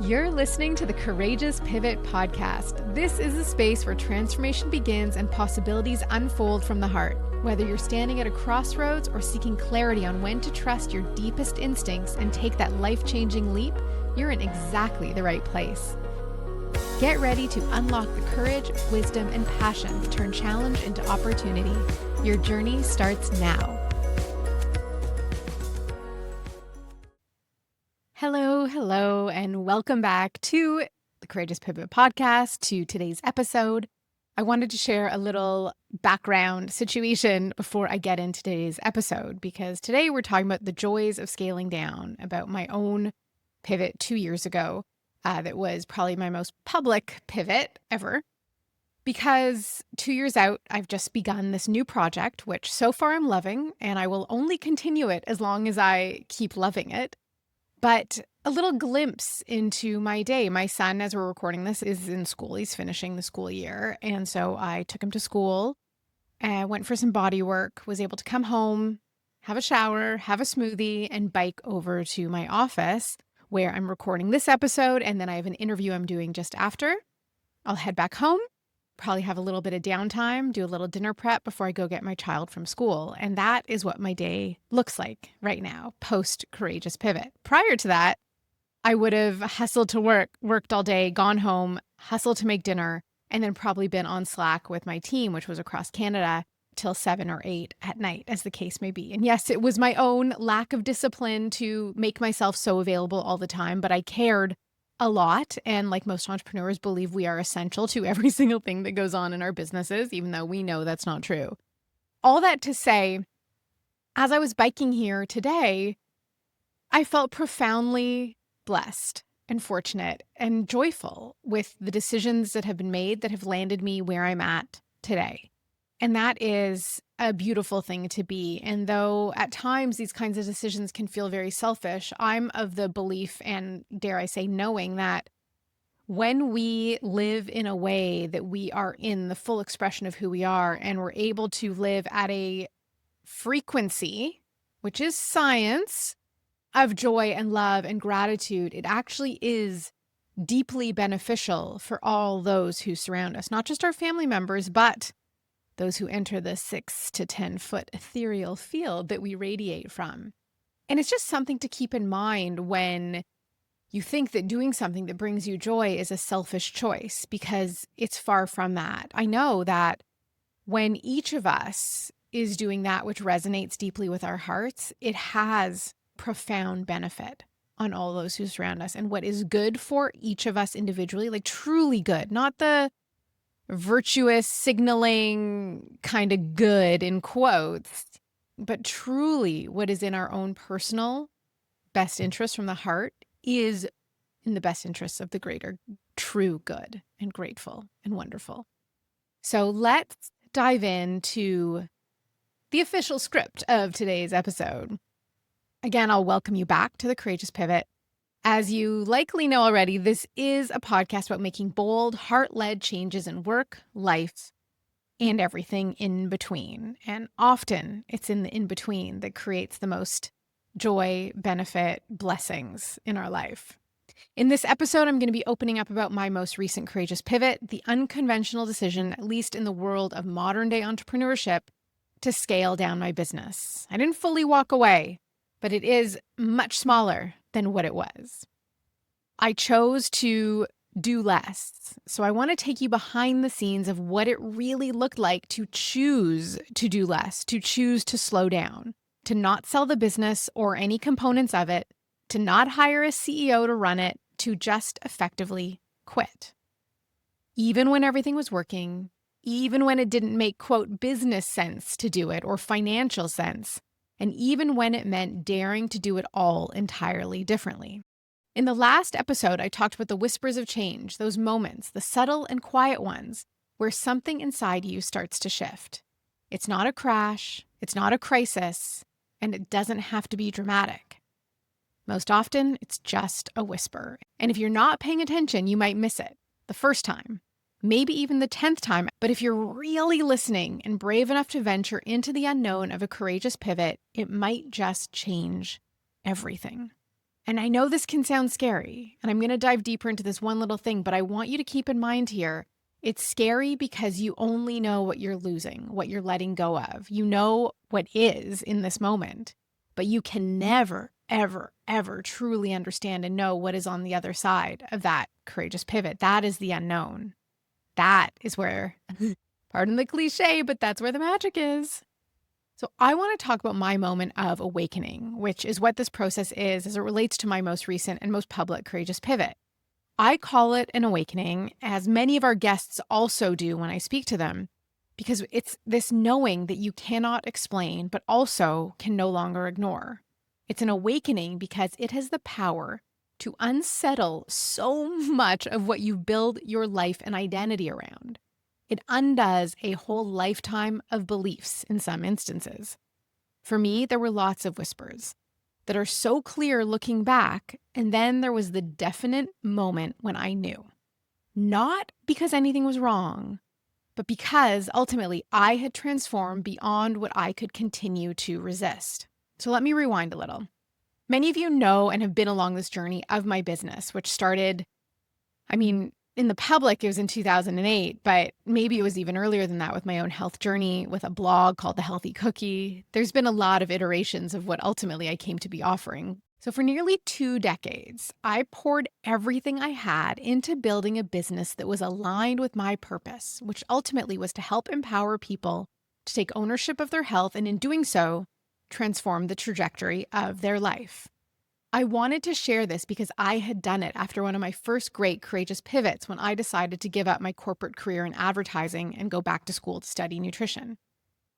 You're listening to the Courageous Pivot podcast. This is a space where transformation begins and possibilities unfold from the heart. Whether you're standing at a crossroads or seeking clarity on when to trust your deepest instincts and take that life-changing leap, you're in exactly the right place. Get ready to unlock the courage, wisdom, and passion to turn challenge into opportunity. Your journey starts now. Hello, and welcome back to the Courageous Pivot podcast, to today's episode. I wanted to share a little background situation before I get into today's episode, because today we're talking about the joys of scaling down, about my own pivot 2 years ago. That was probably my most public pivot ever, because 2 years out, I've just begun this new project, which so far I'm loving, and I will only continue it as long as I keep loving it. But a little glimpse into my day. My son, as we're recording this, is in school. He's finishing the school year. And so I took him to school and went for some body work, was able to come home, have a shower, have a smoothie, and bike over to my office where I'm recording this episode. And then I have an interview I'm doing just after. I'll head back home, probably have a little bit of downtime, do a little dinner prep before I go get my child from school. And that is what my day looks like right now, post Courageous Pivot. Prior to that, I would have hustled to work, worked all day, gone home, hustled to make dinner, and then probably been on Slack with my team, which was across Canada, till 7 or 8 at night, as the case may be. And yes, it was my own lack of discipline to make myself so available all the time, but I cared a lot. And like most entrepreneurs, believe we are essential to every single thing that goes on in our businesses, even though we know that's not true. All that to say, as I was biking here today, I felt profoundly blessed and fortunate and joyful with the decisions that have been made that have landed me where I'm at today. And that is a beautiful thing to be. And though at times these kinds of decisions can feel very selfish, I'm of the belief and, dare I say, knowing that when we live in a way that we are in the full expression of who we are, and we're able to live at a frequency, which is science, of joy and love and gratitude, it actually is deeply beneficial for all those who surround us, not just our family members, but those who enter the 6 to 10 foot ethereal field that we radiate from. And it's just something to keep in mind when you think that doing something that brings you joy is a selfish choice, because it's far from that. I know that when each of us is doing that which resonates deeply with our hearts, it has profound benefit on all those who surround us. And what is good for each of us individually, like truly good, not the virtuous signaling kind of good in quotes, but truly what is in our own personal best interest from the heart is in the best interests of the greater true good and grateful and wonderful. So let's dive into the official script of today's episode. Again, I'll welcome you back to the Courageous Pivot. As you likely know already, this is a podcast about making bold, heart-led changes in work, life, and everything in between. And often it's in the in-between that creates the most joy, benefit, blessings in our life. In this episode, I'm going to be opening up about my most recent courageous pivot, the unconventional decision, at least in the world of modern-day entrepreneurship, to scale down my business. I didn't fully walk away, but it is much smaller than what it was. I chose to do less. So I want to take you behind the scenes of what it really looked like to choose to do less, to choose to slow down, to not sell the business or any components of it, to not hire a CEO to run it, to just effectively quit. Even when everything was working, even when it didn't make, quote, business sense to do it or financial sense, and even when it meant daring to do it all entirely differently. In the last episode, I talked about the whispers of change, those moments, the subtle and quiet ones, where something inside you starts to shift. It's not a crash, it's not a crisis, and it doesn't have to be dramatic. Most often, it's just a whisper. And if you're not paying attention, you might miss it the first time, maybe even the 10th time. But if you're really listening and brave enough to venture into the unknown of a courageous pivot, it might just change everything. And I know this can sound scary, and I'm going to dive deeper into this one little thing, but I want you to keep in mind here, it's scary because you only know what you're losing, what you're letting go of. You know what is in this moment, but you can never, ever, ever truly understand and know what is on the other side of that courageous pivot. That is the unknown. That is where, pardon the cliche, but that's where the magic is. So I want to talk about my moment of awakening, which is what this process is as it relates to my most recent and most public courageous pivot. I call it an awakening, as many of our guests also do when I speak to them, because it's this knowing that you cannot explain, but also can no longer ignore. It's an awakening because it has the power to unsettle so much of what you build your life and identity around. It undoes a whole lifetime of beliefs in some instances. For me, there were lots of whispers that are so clear looking back, and then there was the definite moment when I knew. Not because anything was wrong, but because ultimately I had transformed beyond what I could continue to resist. So let me rewind a little. Many of you know and have been along this journey of my business, which started, in the public, it was in 2008, but maybe it was even earlier than that with my own health journey, with a blog called The Healthy Cookie. There's been a lot of iterations of what ultimately I came to be offering. So for nearly 2 decades, I poured everything I had into building a business that was aligned with my purpose, which ultimately was to help empower people to take ownership of their health and in doing so, transform the trajectory of their life. I wanted to share this because I had done it after one of my first great courageous pivots when I decided to give up my corporate career in advertising and go back to school to study nutrition.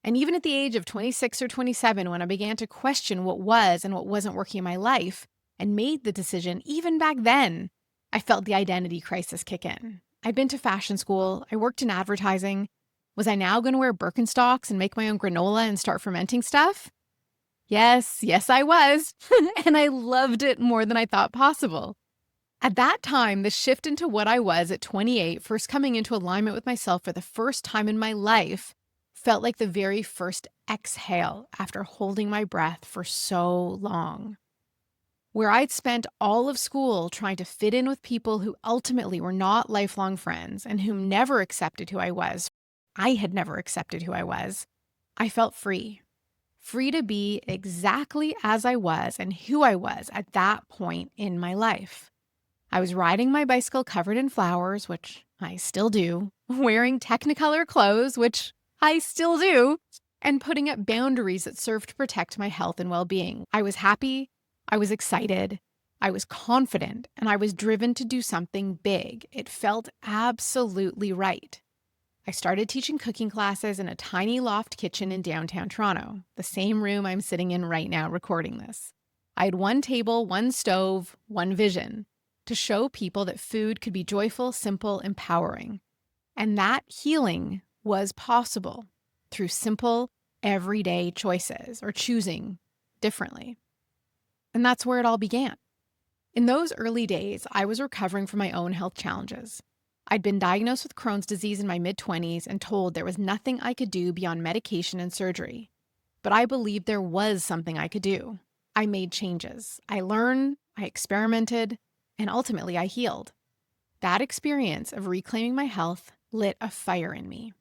And even at the age of 26 or 27, when I began to question what was and what wasn't working in my life and made the decision, even back then, I felt the identity crisis kick in. I'd been to fashion school, I worked in advertising. Was I now going to wear Birkenstocks and make my own granola and start fermenting stuff? Yes, I was. And I loved it more than I thought possible. At that time, the shift into what I was at 28, first coming into alignment with myself for the first time in my life, felt like the very first exhale after holding my breath for so long. Where I'd spent all of school trying to fit in with people who ultimately were not lifelong friends and whom never accepted who I had never accepted who I was, I felt free. Free to be exactly as I was and who I was at that point in my life. I was riding my bicycle covered in flowers, which I still do, wearing Technicolor clothes, which I still do, and putting up boundaries that served to protect my health and well-being. I was happy, I was excited, I was confident, and I was driven to do something big. It felt absolutely right. I started teaching cooking classes in a tiny loft kitchen in downtown Toronto, the same room I'm sitting in right now recording this. I had one table, one stove, one vision, to show people that food could be joyful, simple, empowering. And that healing was possible through simple, everyday choices or choosing differently. And that's where it all began. In those early days, I was recovering from my own health challenges. I'd been diagnosed with Crohn's disease in my mid-20s and told there was nothing I could do beyond medication and surgery. But I believed there was something I could do. I made changes. I learned, I experimented, and ultimately I healed. That experience of reclaiming my health lit a fire in me.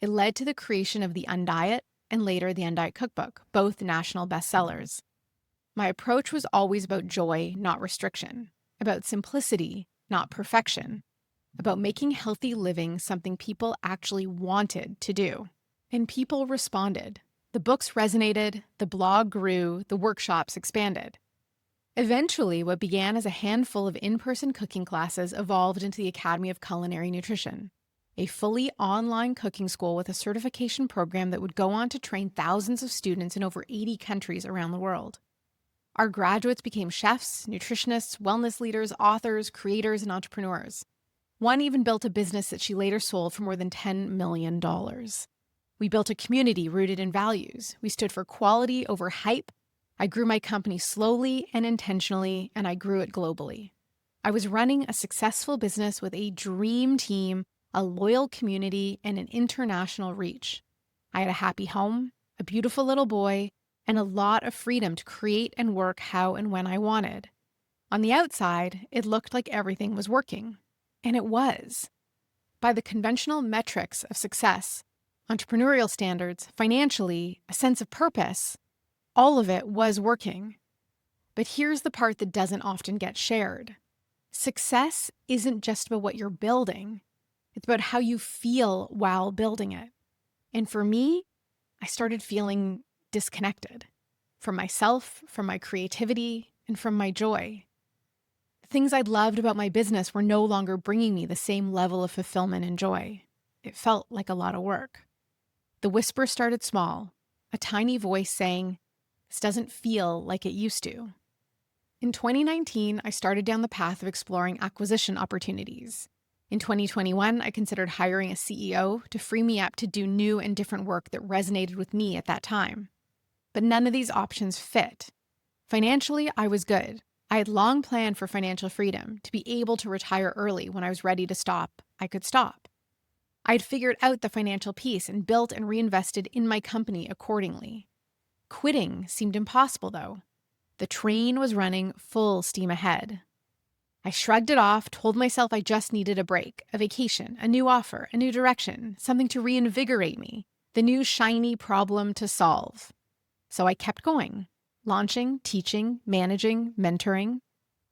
It led to the creation of the Undiet and later the Undiet Cookbook, both national bestsellers. My approach was always about joy, not restriction, about simplicity, not perfection, about making healthy living something people actually wanted to do. And people responded. The books resonated, the blog grew, the workshops expanded. Eventually, what began as a handful of in-person cooking classes evolved into the Academy of Culinary Nutrition, a fully online cooking school with a certification program that would go on to train thousands of students in over 80 countries around the world. Our graduates became chefs, nutritionists, wellness leaders, authors, creators, and entrepreneurs. One even built a business that she later sold for more than $10 million. We built a community rooted in values. We stood for quality over hype. I grew my company slowly and intentionally, and I grew it globally. I was running a successful business with a dream team, a loyal community, and an international reach. I had a happy home, a beautiful little boy, and a lot of freedom to create and work how and when I wanted. On the outside, it looked like everything was working. And it was. By the conventional metrics of success, entrepreneurial standards, financially, a sense of purpose, all of it was working. But here's the part that doesn't often get shared. Success isn't just about what you're building. It's about how you feel while building it. And for me, I started feeling disconnected from myself, from my creativity, and from my joy. The things I'd loved about my business were no longer bringing me the same level of fulfillment and joy. It felt like a lot of work. The whisper started small, a tiny voice saying, "This doesn't feel like it used to." In 2019, I started down the path of exploring acquisition opportunities. In 2021, I considered hiring a CEO to free me up to do new and different work that resonated with me at that time. But none of these options fit. Financially, I was good. I had long planned for financial freedom, to be able to retire early when I was ready to stop. I could stop. I had figured out the financial piece and built and reinvested in my company accordingly. Quitting seemed impossible, though. The train was running full steam ahead. I shrugged it off, told myself I just needed a break, a vacation, a new offer, a new direction, something to reinvigorate me, the new shiny problem to solve. So I kept going, launching, teaching, managing, mentoring.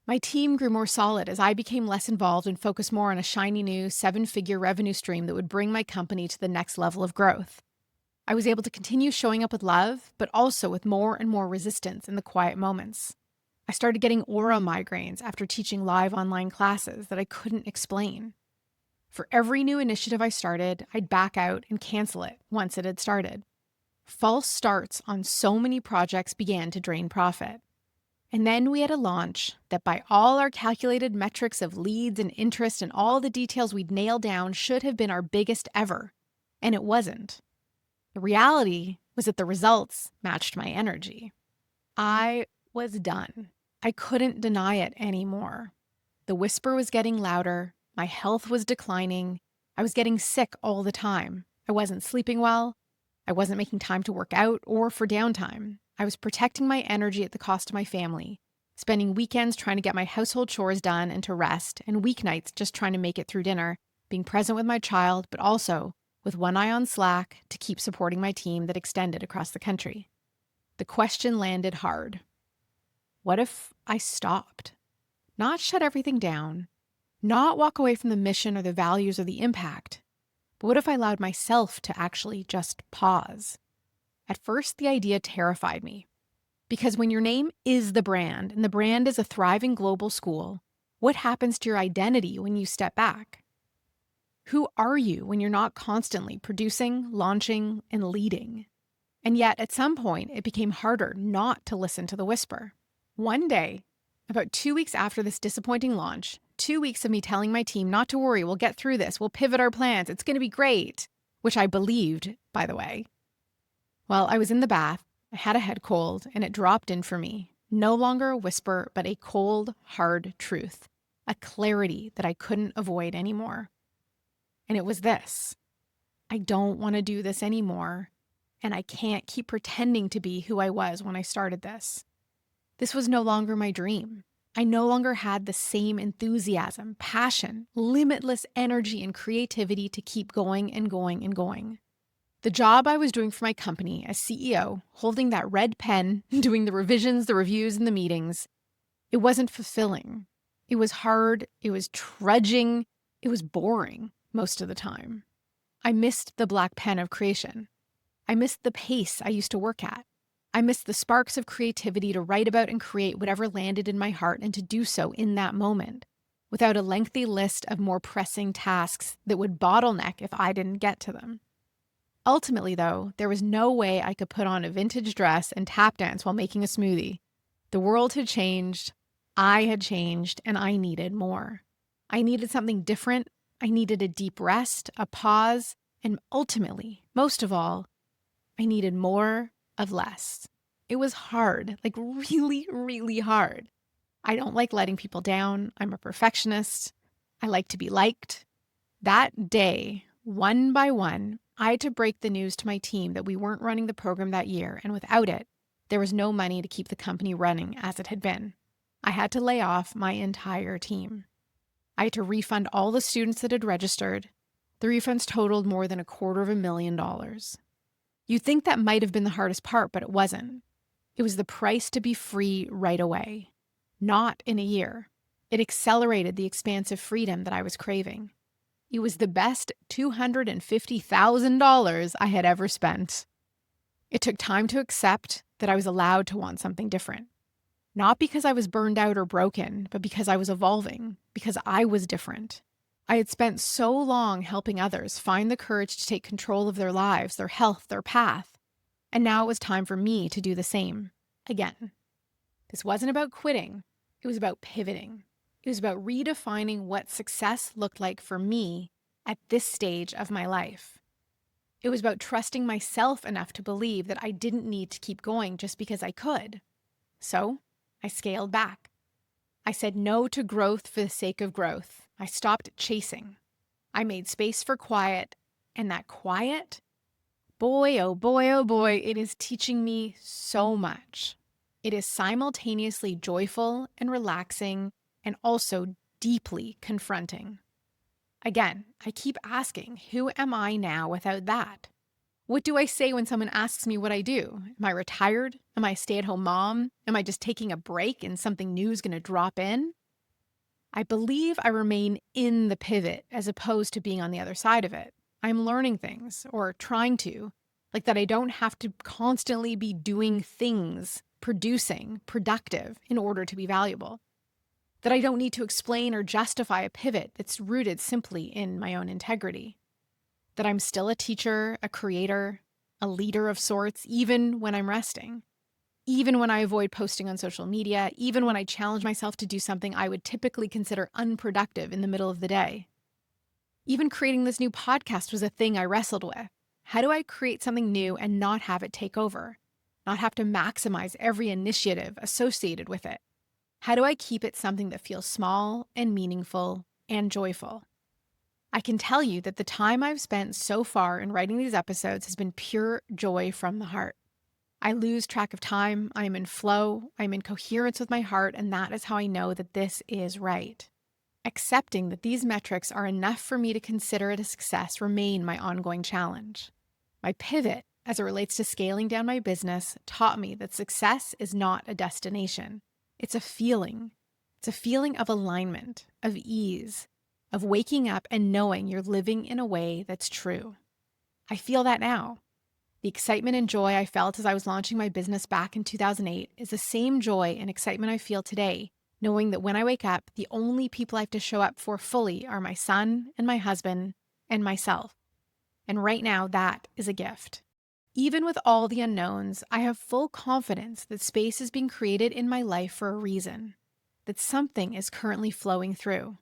My team grew more solid as I became less involved and focused more on a shiny new 7-figure revenue stream that would bring my company to the next level of growth. I was able to continue showing up with love, but also with more and more resistance in the quiet moments. I started getting aura migraines after teaching live online classes that I couldn't explain. For every new initiative I started, I'd back out and cancel it once it had started. False starts on so many projects began to drain profit. And then we had a launch that, by all our calculated metrics of leads and interest and all the details we'd nailed down, should have been our biggest ever. And it wasn't. The reality was that the results matched my energy. I was done. I couldn't deny it anymore. The whisper was getting louder. My health was declining. I was getting sick all the time. I wasn't sleeping well. I wasn't making time to work out or for downtime. I was protecting my energy at the cost of my family, spending weekends trying to get my household chores done and to rest, and weeknights just trying to make it through dinner, being present with my child, but also with one eye on Slack to keep supporting my team that extended across the country. The question landed hard. What if I stopped? Not shut everything down, not walk away from the mission or the values or the impact, but what if I allowed myself to actually just pause? At first, the idea terrified me. Because when your name is the brand, and the brand is a thriving global school, what happens to your identity when you step back? Who are you when you're not constantly producing, launching, and leading? And yet, at some point, it became harder not to listen to the whisper. One day, about 2 weeks after this disappointing launch, 2 weeks of me telling my team not to worry, we'll get through this, we'll pivot our plans, it's going to be great, which I believed, by the way. Well, I was in the bath, I had a head cold, and it dropped in for me. No longer a whisper, but a cold, hard truth. A clarity that I couldn't avoid anymore. And it was this: I don't want to do this anymore, and I can't keep pretending to be who I was when I started this. This was no longer my dream. I no longer had the same enthusiasm, passion, limitless energy, and creativity to keep going and going and going. The job I was doing for my company as CEO, holding that red pen, doing the revisions, the reviews, and the meetings, it wasn't fulfilling. It was hard, it was trudging, it was boring most of the time. I missed the black pen of creation. I missed the pace I used to work at. I missed the sparks of creativity to write about and create whatever landed in my heart, and to do so in that moment, without a lengthy list of more pressing tasks that would bottleneck if I didn't get to them. Ultimately, though, there was no way I could put on a vintage dress and tap dance while making a smoothie. The world had changed, I had changed, and I needed more. I needed something different. I needed a deep rest, a pause, and ultimately, most of all, I needed more of less. It was hard, like really, really hard. I don't like letting people down. I'm a perfectionist. I like to be liked. That day, one by one, I had to break the news to my team that we weren't running the program that year, and without it, there was no money to keep the company running as it had been. I had to lay off my entire team. I had to refund all the students that had registered. The refunds totaled more than $250,000. You'd think that might have been the hardest part, but it wasn't. It was the price to be free right away. Not in a year. It accelerated the expansive freedom that I was craving. It was the best $250,000 I had ever spent. It took time to accept that I was allowed to want something different. Not because I was burned out or broken, but because I was evolving, because I was different. I had spent so long helping others find the courage to take control of their lives, their health, their path. And now it was time for me to do the same. Again. This wasn't about quitting. It was about pivoting. It was about redefining what success looked like for me at this stage of my life. It was about trusting myself enough to believe that I didn't need to keep going just because I could. So I scaled back. I said no to growth for the sake of growth. I stopped chasing. I made space for quiet, and that quiet, boy, oh boy, oh boy, it is teaching me so much. It is simultaneously joyful and relaxing and also deeply confronting. Again, I keep asking, who am I now without that? What do I say when someone asks me what I do? Am I retired? Am I a stay-at-home mom? Am I just taking a break and something new is going to drop in? I believe I remain in the pivot as opposed to being on the other side of it. I'm learning things, or trying to, like that I don't have to constantly be doing things, producing, productive in order to be valuable. That I don't need to explain or justify a pivot that's rooted simply in my own integrity. That I'm still a teacher, a creator, a leader of sorts, even when I'm resting. Even when I avoid posting on social media, even when I challenge myself to do something I would typically consider unproductive in the middle of the day. Even creating this new podcast was a thing I wrestled with. How do I create something new and not have it take over? Not have to maximize every initiative associated with it? How do I keep it something that feels small and meaningful and joyful? I can tell you that the time I've spent so far in writing these episodes has been pure joy from the heart. I lose track of time, I am in flow, I'm in coherence with my heart, and that is how I know that this is right. Accepting that these metrics are enough for me to consider it a success remain my ongoing challenge. My pivot, as it relates to scaling down my business, taught me that success is not a destination. It's a feeling. It's a feeling of alignment, of ease, of waking up and knowing you're living in a way that's true. I feel that now. The excitement and joy I felt as I was launching my business back in 2008 is the same joy and excitement I feel today, knowing that when I wake up, the only people I have to show up for fully are my son and my husband and myself. And right now, that is a gift. Even with all the unknowns, I have full confidence that space is being created in my life for a reason, that something is currently flowing through.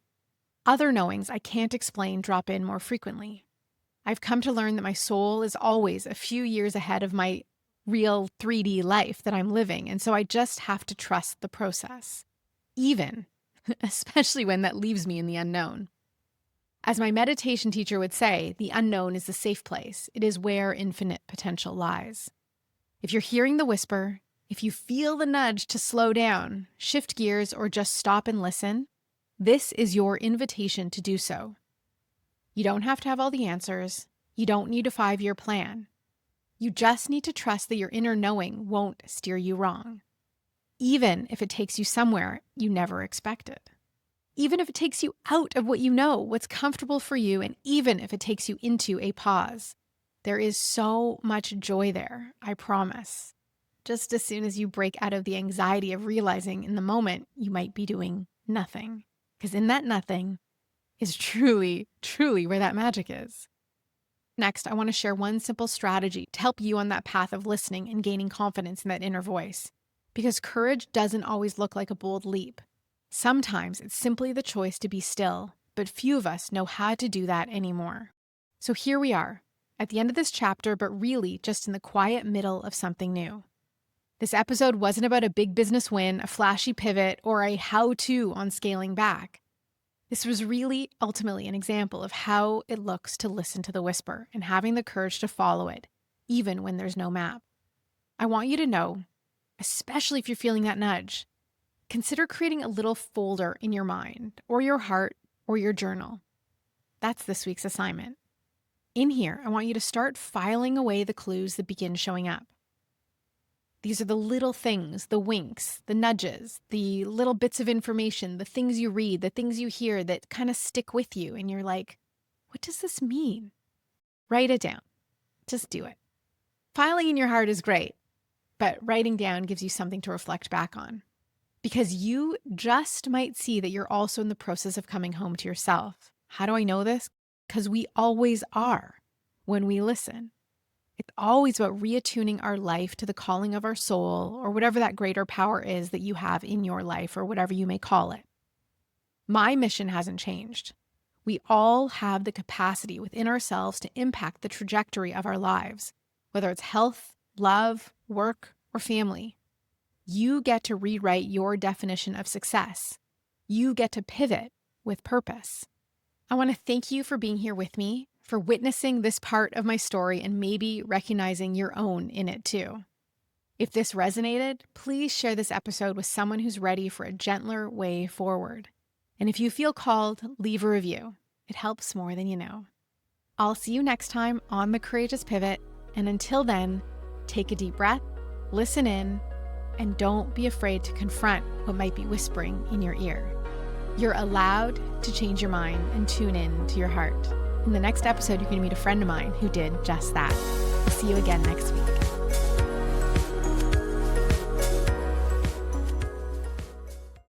Other knowings I can't explain drop in more frequently. I've come to learn that my soul is always a few years ahead of my real 3D life that I'm living, and so I just have to trust the process. Even, especially when that leaves me in the unknown. As my meditation teacher would say, the unknown is the safe place. It is where infinite potential lies. If you're hearing the whisper, if you feel the nudge to slow down, shift gears, or just stop and listen, this is your invitation to do so. You don't have to have all the answers. You don't need a 5-year plan. You just need to trust that your inner knowing won't steer you wrong, even if it takes you somewhere you never expected. Even if it takes you out of what you know, what's comfortable for you, and even if it takes you into a pause. There is so much joy there, I promise. Just as soon as you break out of the anxiety of realizing in the moment you might be doing nothing. Because in that nothing is truly, truly where that magic is. Next, I want to share one simple strategy to help you on that path of listening and gaining confidence in that inner voice. Because courage doesn't always look like a bold leap. Sometimes it's simply the choice to be still, but few of us know how to do that anymore. So here we are, at the end of this chapter, but really just in the quiet middle of something new. This episode wasn't about a big business win, a flashy pivot, or a how-to on scaling back. This was really ultimately an example of how it looks to listen to the whisper and having the courage to follow it, even when there's no map. I want you to know, especially if you're feeling that nudge, consider creating a little folder in your mind or your heart or your journal. That's this week's assignment. In here, I want you to start filing away the clues that begin showing up. These are the little things, the winks, the nudges, the little bits of information, the things you read, the things you hear that kind of stick with you. And you're like, what does this mean? Write it down. Just do it. Filing in your heart is great, but writing down gives you something to reflect back on. Because you just might see that you're also in the process of coming home to yourself. How do I know this? Because we always are when we listen. It's always about reattuning our life to the calling of our soul or whatever that greater power is that you have in your life or whatever you may call it. My mission hasn't changed. We all have the capacity within ourselves to impact the trajectory of our lives, whether it's health, love, work, or family. You get to rewrite your definition of success. You get to pivot with purpose. I want to thank you for being here with me, for witnessing this part of my story and maybe recognizing your own in it too. If this resonated, please share this episode with someone who's ready for a gentler way forward. And if you feel called, leave a review. It helps more than you know. I'll see you next time on The Courageous Pivot. And until then, take a deep breath, listen in, and don't be afraid to confront what might be whispering in your ear. You're allowed to change your mind and tune in to your heart. In the next episode, you're going to meet a friend of mine who did just that. I'll see you again next week.